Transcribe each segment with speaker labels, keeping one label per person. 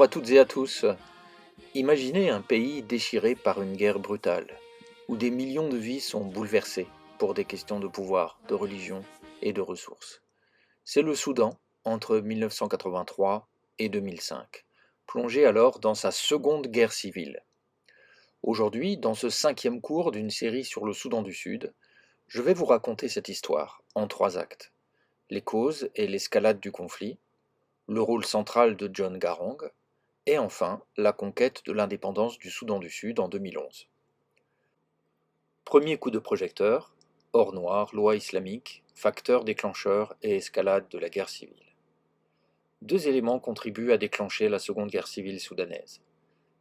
Speaker 1: Bonjour à toutes et à tous. Imaginez un pays déchiré par une guerre brutale, où des millions de vies sont bouleversées pour des questions de pouvoir, de religion et de ressources. C'est le Soudan entre 1983 et 2005, plongé alors dans sa seconde guerre civile. Aujourd'hui, dans ce 5e cours d'une série sur le Soudan du Sud, je vais vous raconter cette histoire en 3 actes. Les causes et l'escalade du conflit, le rôle central de John Garang, et enfin la conquête de l'indépendance du Soudan du Sud en 2011. Premier coup de projecteur, or noir, loi islamique, facteur déclencheur et escalade de la guerre civile. Deux éléments contribuent à déclencher la seconde guerre civile soudanaise.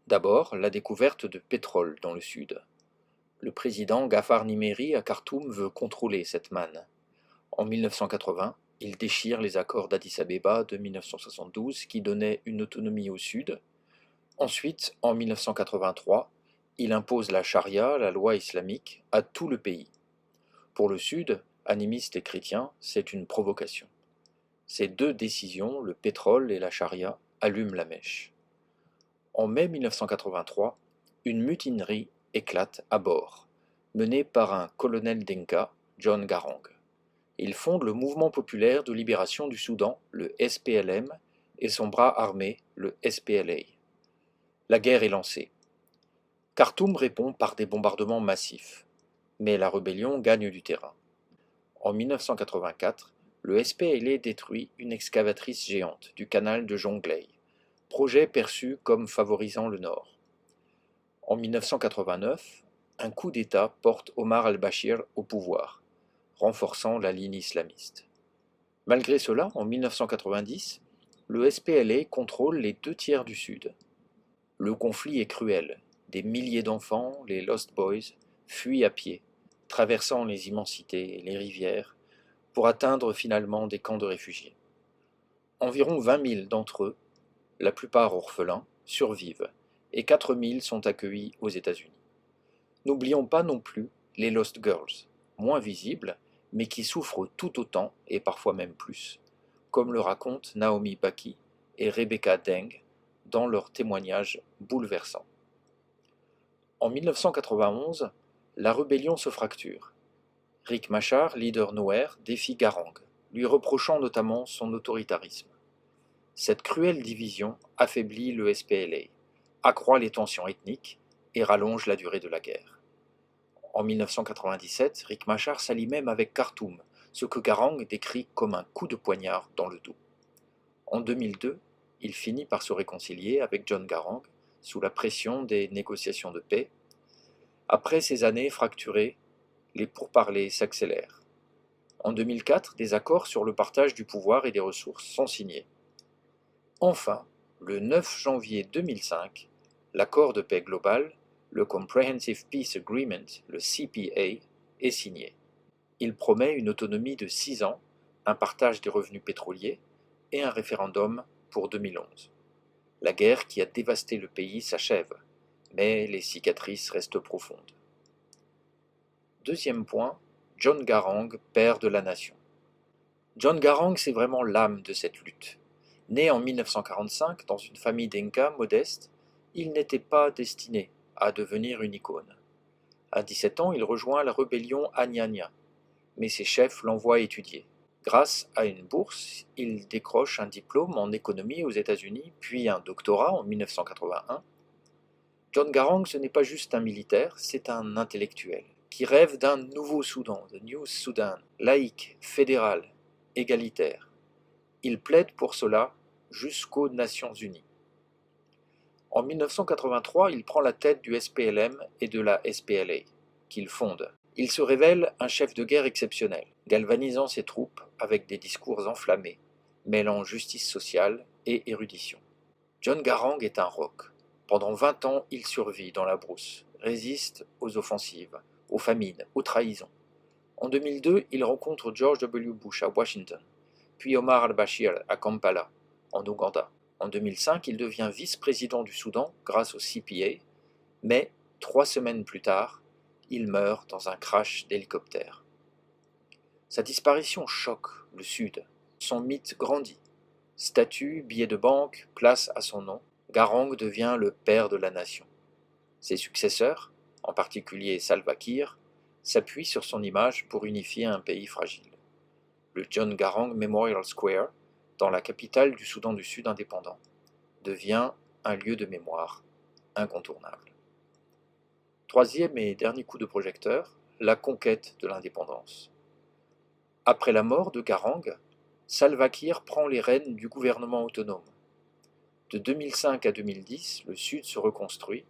Speaker 1: D'abord, la découverte de pétrole dans le sud. Le président Gafar Nimeri à Khartoum veut contrôler cette manne. En 1980, il déchire les accords d'Addis-Abeba de 1972 qui donnaient une autonomie au sud. Ensuite, en 1983, il impose la charia, la loi islamique, à tout le pays. Pour le Sud, animistes et chrétiens, c'est une provocation. Ces deux décisions, le pétrole et la charia, allument la mèche. En mai 1983, une mutinerie éclate à bord, menée par un colonel Denka, John Garang. Il fonde le Mouvement populaire de libération du Soudan, le SPLM, et son bras armé, le SPLA. La guerre est lancée. Khartoum répond par des bombardements massifs, mais la rébellion gagne du terrain. En 1984, le SPLA détruit une excavatrice géante du canal de Jonglei, projet perçu comme favorisant le Nord. En 1989, un coup d'État porte Omar al-Bashir au pouvoir, renforçant la ligne islamiste. Malgré cela, en 1990, le SPLA contrôle les 2 tiers du Sud. Le conflit est cruel. Des milliers d'enfants, les Lost Boys, fuient à pied, traversant les immensités et les rivières, pour atteindre finalement des camps de réfugiés. Environ 20 000 d'entre eux, la plupart orphelins, survivent, et 4 000 sont accueillis aux États-Unis. N'oublions pas non plus les Lost Girls, moins visibles, mais qui souffrent tout autant, et parfois même plus, comme le racontent Naomi Baki et Rebecca Deng dans leurs témoignages bouleversants. En 1991, la rébellion se fracture. Riek Machar, leader Nouer, défie Garang, lui reprochant notamment son autoritarisme. Cette cruelle division affaiblit le SPLA, accroît les tensions ethniques et rallonge la durée de la guerre. En 1997, Riek Machar s'allie même avec Khartoum, ce que Garang décrit comme un coup de poignard dans le dos. En 2002, il finit par se réconcilier avec John Garang sous la pression des négociations de paix. Après ces années fracturées, les pourparlers s'accélèrent. En 2004, des accords sur le partage du pouvoir et des ressources sont signés. Enfin, le 9 janvier 2005, l'accord de paix global, le Comprehensive Peace Agreement, le CPA, est signé. Il promet une autonomie de 6 ans, un partage des revenus pétroliers et un référendum pour 2011. La guerre qui a dévasté le pays s'achève, mais les cicatrices restent profondes. Deuxième point, John Garang, père de la nation. John Garang, c'est vraiment l'âme de cette lutte. Né en 1945 dans une famille d'Inca modeste, il n'était pas destiné à devenir une icône. À 17 ans, il rejoint la rébellion Anyanya, mais ses chefs l'envoient étudier. Grâce à une bourse, il décroche un diplôme en économie aux États-Unis, puis un doctorat en 1981. John Garang, ce n'est pas juste un militaire, c'est un intellectuel qui rêve d'un nouveau Soudan, the New Sudan, laïque, fédéral, égalitaire. Il plaide pour cela jusqu'aux Nations Unies. En 1983, il prend la tête du SPLM et de la SPLA, qu'il fonde. Il se révèle un chef de guerre exceptionnel, galvanisant ses troupes avec des discours enflammés, mêlant justice sociale et érudition. John Garang est un roc. Pendant 20 ans, il survit dans la brousse, résiste aux offensives, aux famines, aux trahisons. En 2002, il rencontre George W. Bush à Washington, puis Omar al-Bashir à Kampala, en Ouganda. En 2005, il devient vice-président du Soudan grâce au CPA, mais 3 semaines plus tard, il meurt dans un crash d'hélicoptère. Sa disparition choque le Sud. Son mythe grandit. Statues, billets de banque, place à son nom. Garang devient le père de la nation. Ses successeurs, en particulier Salva Kiir, s'appuient sur son image pour unifier un pays fragile. Le John Garang Memorial Square, dans la capitale du Soudan du Sud indépendant, devient un lieu de mémoire incontournable. Troisième et dernier coup de projecteur, la conquête de l'indépendance. Après la mort de Garang, Salva Kiir prend les rênes du gouvernement autonome. De 2005 à 2010, le Sud se reconstruit,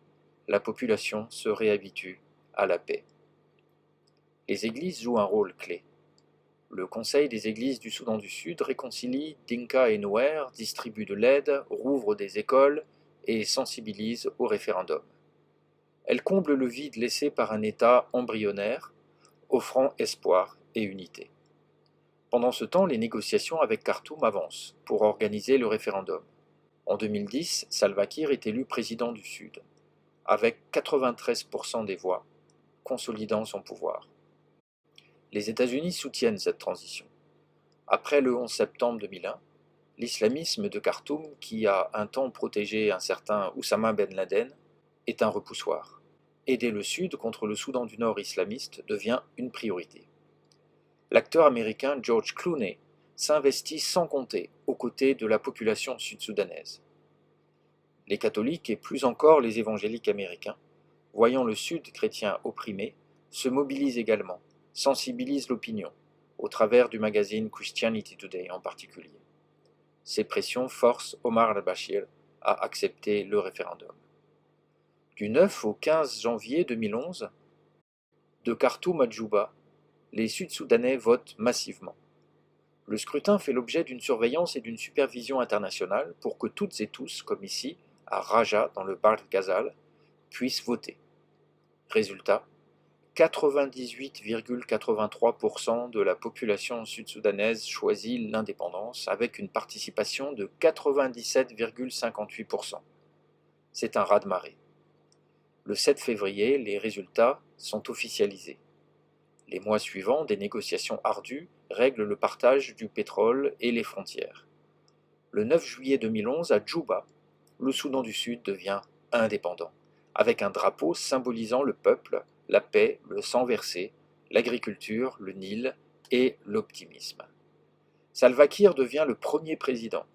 Speaker 1: la population se réhabitue à la paix. Les églises jouent un rôle clé. Le Conseil des églises du Soudan du Sud réconcilie Dinka et Nuer, distribue de l'aide, rouvre des écoles et sensibilise au référendum. Elle comble le vide laissé par un État embryonnaire, offrant espoir et unité. Pendant ce temps, les négociations avec Khartoum avancent pour organiser le référendum. En 2010, Salva Kiir est élu président du Sud, avec 93% des voix, consolidant son pouvoir. Les États-Unis soutiennent cette transition. Après le 11 septembre 2001, l'islamisme de Khartoum, qui a un temps protégé un certain Oussama Ben Laden, est un repoussoir. Aider le Sud contre le Soudan du Nord islamiste devient une priorité. L'acteur américain George Clooney s'investit sans compter aux côtés de la population sud-soudanaise. Les catholiques et plus encore les évangéliques américains, voyant le Sud chrétien opprimé, se mobilisent également, sensibilisent l'opinion, au travers du magazine Christianity Today en particulier. Ces pressions forcent Omar al-Bashir à accepter le référendum. Du 9 au 15 janvier 2011, de Khartoum à Djouba, les Sud-Soudanais votent massivement. Le scrutin fait l'objet d'une surveillance et d'une supervision internationale pour que toutes et tous, comme ici, à Raja, dans le Bahr Ghazal, puissent voter. Résultat, 98,83% de la population sud-soudanaise choisit l'indépendance avec une participation de 97,58%. C'est un raz-de-marée. Le 7 février, les résultats sont officialisés. Les mois suivants, des négociations ardues règlent le partage du pétrole et les frontières. Le 9 juillet 2011, à Djouba, le Soudan du Sud devient indépendant, avec un drapeau symbolisant le peuple, la paix, le sang versé, l'agriculture, le Nil et l'optimisme. Salva Kiir devient le premier président,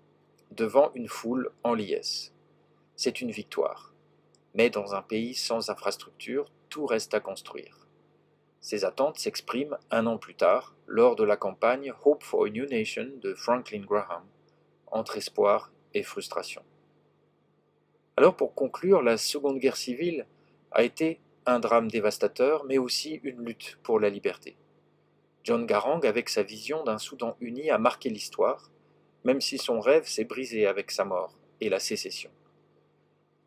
Speaker 1: devant une foule en liesse. C'est une victoire. Mais dans un pays sans infrastructure, tout reste à construire. Ces attentes s'expriment un an plus tard, lors de la campagne Hope for a New Nation de Franklin Graham, entre espoir et frustration. Alors pour conclure, la Seconde Guerre civile a été un drame dévastateur, mais aussi une lutte pour la liberté. John Garang, avec sa vision d'un Soudan uni, a marqué l'histoire, même si son rêve s'est brisé avec sa mort et la sécession.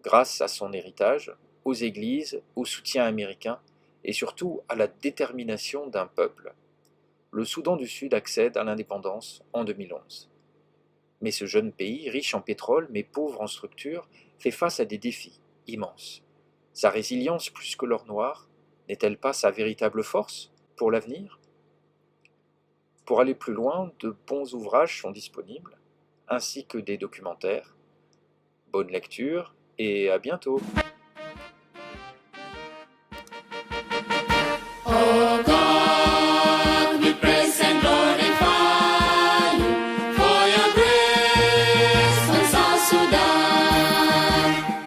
Speaker 1: Grâce à son héritage, aux églises, au soutien américain et surtout à la détermination d'un peuple, le Soudan du Sud accède à l'indépendance en 2011. Mais ce jeune pays, riche en pétrole mais pauvre en structure, fait face à des défis immenses. Sa résilience plus que l'or noir n'est-elle pas sa véritable force pour l'avenir? Pour aller plus loin, de bons ouvrages sont disponibles, ainsi que des documentaires. Bonne lecture et à bientôt!